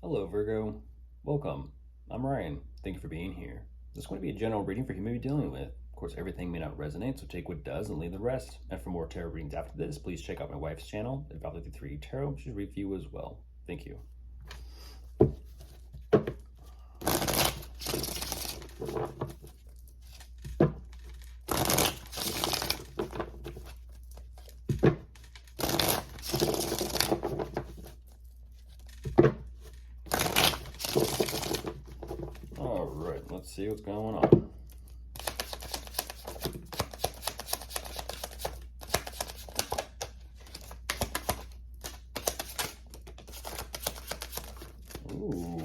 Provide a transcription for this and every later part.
Hello, Virgo. Welcome. I'm Ryan. Thank you for being here. This is going to be a general reading for you may be dealing with. Of course, everything may not resonate, so take what does and leave the rest. And for more tarot readings after this, please check out my wife's channel, Validity 3 Tarot. She's read for you as well. Thank you. All right, let's see what's going on. Ooh.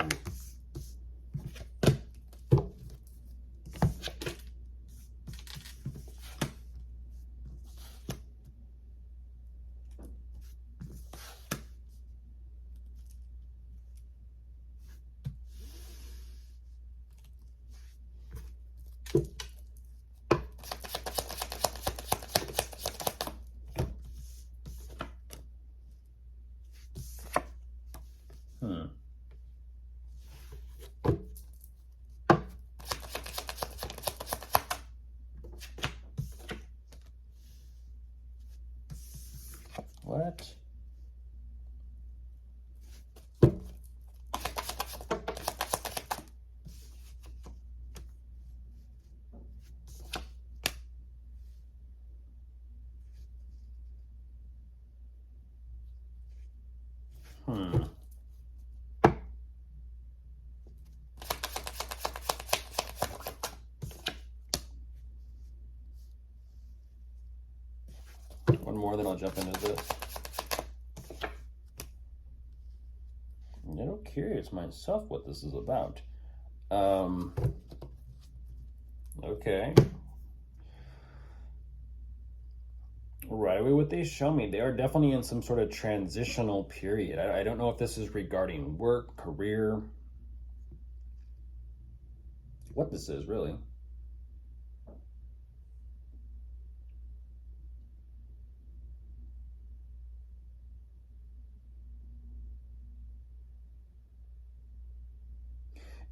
Hmm. What? Hmm. One more, then I'll jump into this. I'm a little curious myself what this is about. Okay. Right away, what they show me, they are definitely in some sort of transitional period. I don't know if this is regarding work, career, what this is really.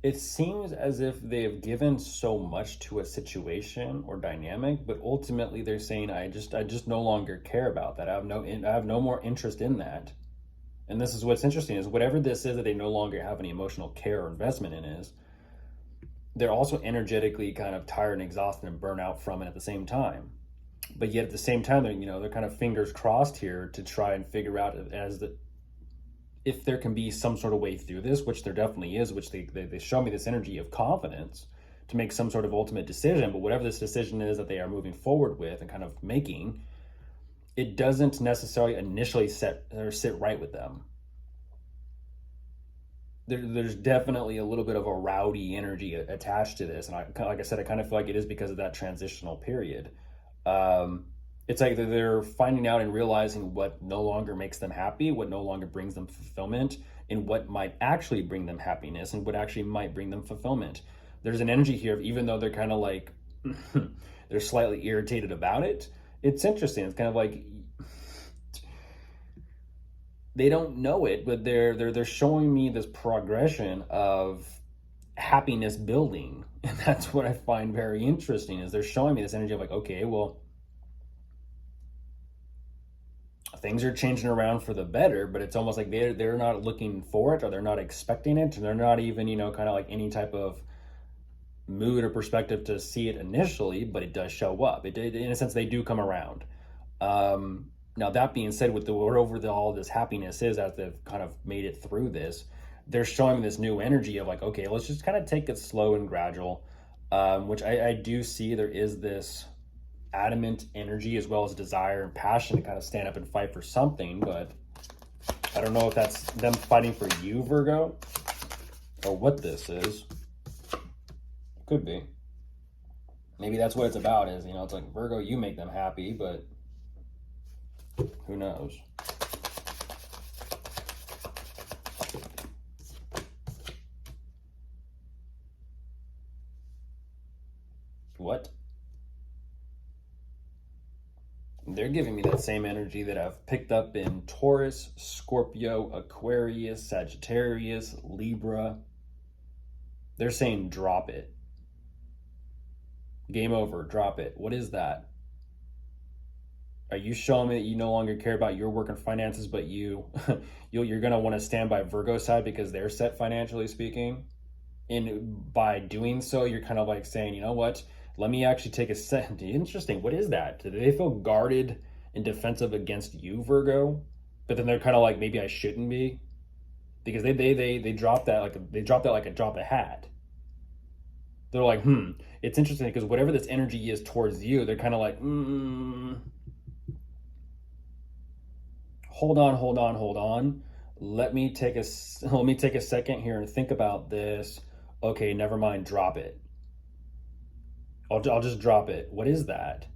It seems as if they have given so much to a situation or dynamic, but ultimately they're saying, I just no longer care about that. I have no more interest in that. And this is what's interesting is whatever this is that they no longer have any emotional care or investment in is, they're also energetically kind of tired and exhausted and burnt out from it at the same time. But yet at the same time, they're kind of fingers crossed here to try and figure out as the if there can be some sort of way through this, which there definitely is, which they show me this energy of confidence to make some sort of ultimate decision. But whatever this decision is that they are moving forward with and kind of making, it doesn't necessarily initially sit right with them. There's definitely a little bit of a rowdy energy attached to this, and like I said, I kind of feel like it is because of that transitional period. Um, it's like they're finding out and realizing what no longer makes them happy, what no longer brings them fulfillment, and what might actually bring them happiness, and what actually might bring them fulfillment. There's an energy here of even though they're kind of like they're slightly irritated about it. It's interesting. It's kind of like they don't know it, but they're showing me this progression of happiness building, and that's what I find very interesting. Is they're showing me this energy of like, okay, well, things are changing around for the better, but it's almost like they're not looking for it, or they're not expecting it, and they're not even kind of like any type of mood or perspective to see it initially, but it does show up. In a sense, they do come around. Now that being said, with the wherever all this happiness is, as they've kind of made it through this, they're showing this new energy of like, okay, let's just kind of take it slow and gradual. Which I do see there is this adamant energy as well as desire and passion to kind of stand up and fight for something, but I don't know if that's them fighting for you, Virgo, or what this is. Could be. Maybe that's what it's about is, it's like, Virgo, you make them happy, but who knows? What? They're giving me that same energy that I've picked up in Taurus, Scorpio, Aquarius, Sagittarius, Libra. They're saying drop it. Game over, drop it. What is that? Are you showing me that you no longer care about your work and finances, but you're gonna want to stand by Virgo's side because they're set financially speaking? And by doing so, you're kind of like saying, you know what? Let me actually take a second. Interesting. What is that? Do they feel guarded and defensive against you, Virgo? But then they're kind of like, maybe I shouldn't be, because they drop that like they drop that like a drop a hat. They're like, it's interesting because whatever this energy is towards you, they're kind of like, hold on, hold on, hold on. Let me take a second here and think about this. Okay, never mind. Drop it. I'll just drop it. What is that?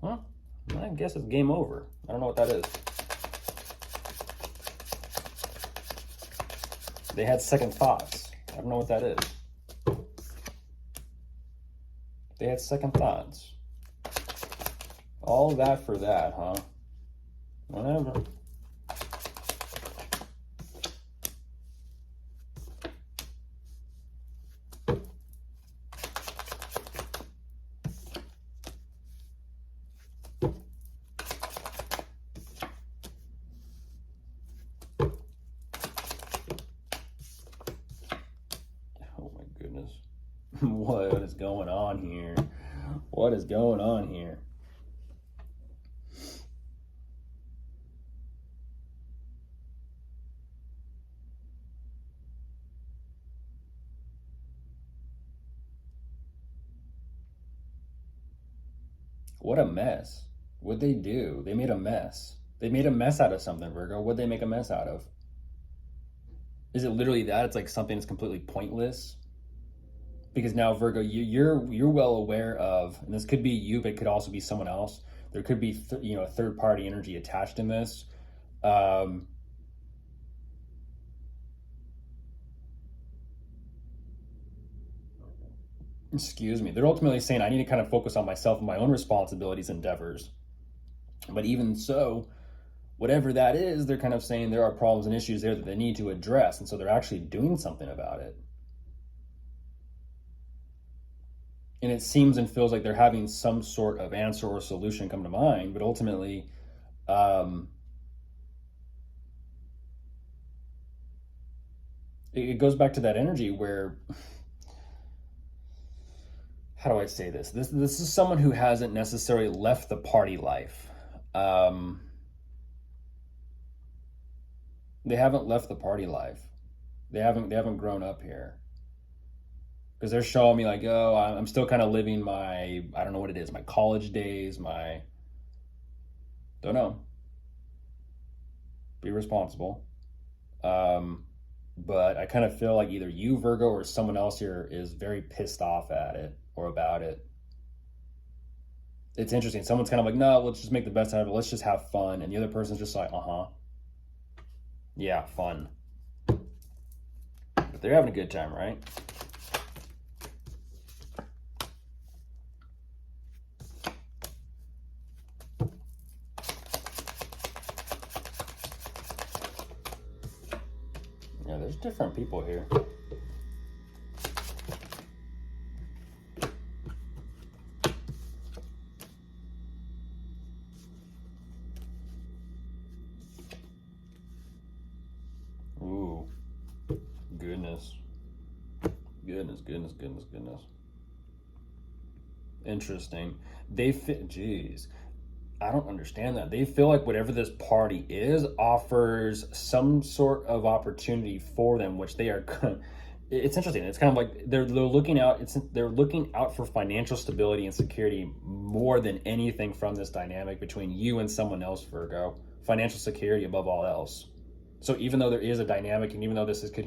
Huh? I guess it's game over. I don't know what that is. They had second thoughts. I don't know what that is. They had second thoughts. All that for that, huh? Whatever. Oh my goodness. What is going on here? What is going on here? What a mess. What'd they do? They made a mess. They made a mess out of something, Virgo. What'd they make a mess out of? Is it literally that? It's like something that's completely pointless? Because now, Virgo, you're well aware of, and this could be you, but it could also be someone else. There could be third party energy attached in this. Excuse me. They're ultimately saying I need to kind of focus on myself and my own responsibilities, endeavors. But even so, whatever that is, they're kind of saying there are problems and issues there that they need to address, and so they're actually doing something about it. And it seems and feels like they're having some sort of answer or solution come to mind, but ultimately, it goes back to that energy where, how do I say this? This is someone who hasn't necessarily left the party life. They haven't left the party life. They haven't grown up here. Because they're showing me like, oh, I'm still kind of living my, I don't know what it is, my college days, don't know. Be responsible. But I kind of feel like either you, Virgo, or someone else here is very pissed off at it or about it. It's interesting. Someone's kind of like, no, let's just make the best out of it. Let's just have fun. And the other person's just like, yeah, fun. But they're having a good time, right? Yeah, there's different people here. Ooh, goodness. Goodness. Interesting. They fit, jeez. I don't understand that. They feel like whatever this party is offers some sort of opportunity for them, which they are. It's interesting. It's kind of like they're looking out. They're looking out for financial stability and security more than anything from this dynamic between you and someone else, Virgo. Financial security above all else. So even though there is a dynamic, and even though this could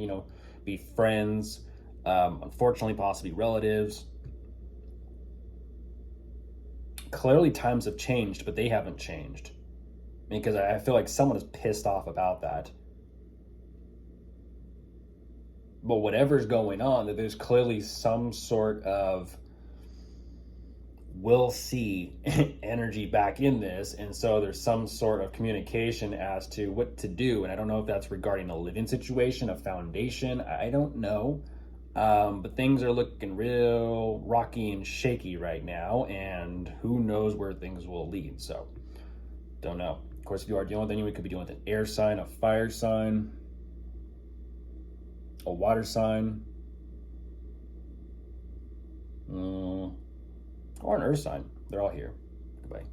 be friends, unfortunately possibly relatives. Clearly times have changed, but they haven't changed. Because I feel like someone is pissed off about that. But whatever's going on, that there's clearly some sort of we'll see energy back in this. And so there's some sort of communication as to what to do. And I don't know if that's regarding a living situation, a foundation. I don't know. But things are looking real rocky and shaky right now. And who knows where things will lead. So don't know. Of course, if you are dealing with anyone, we could be dealing with an air sign, a fire sign, a water sign, or an earth sign. They're all here. Goodbye.